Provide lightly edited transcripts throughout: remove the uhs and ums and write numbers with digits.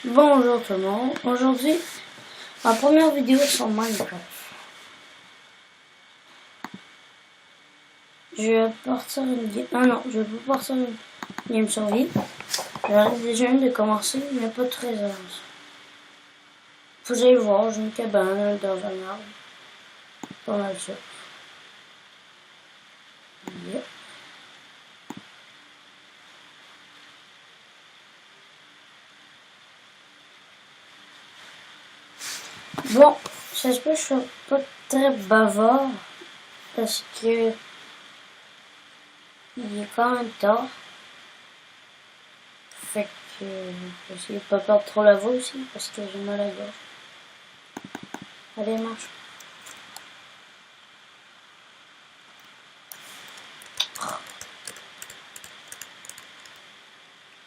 Bonjour tout le monde, aujourd'hui ma première vidéo sur Minecraft. Je vais partir une game. Ah non, je vais pas partir une game survie. J'arrive déjà de commencer, mais pas très avancé. Faut que j'aille voir, j'ai une cabane dans un arbre. Pas mal ça. Yep. Bon, ça se peut que je sois pas très bavard parce que il est quand même tard. Fait que j'essaie de pas perdre trop la voix aussi parce que j'ai mal à la gorge. Allez, marche.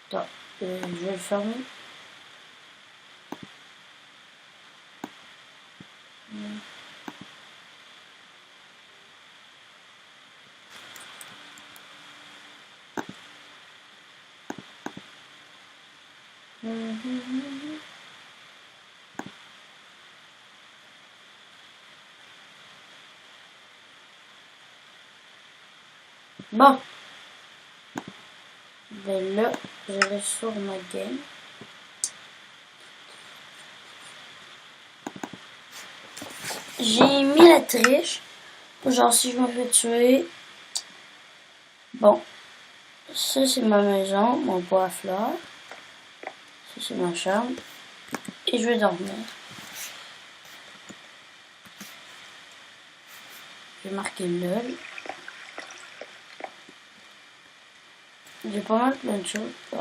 Attends, je vais le fermer. Bon. Ben là, je vais sur ma game. J'ai mis la triche. Genre si je me fais tuer. Bon. Ça c'est ma maison, mon bois à fleurs. Ça c'est ma chambre. Et je vais dormir. Je vais marquer LOL. J'ai pas mal plein de choses. Oh,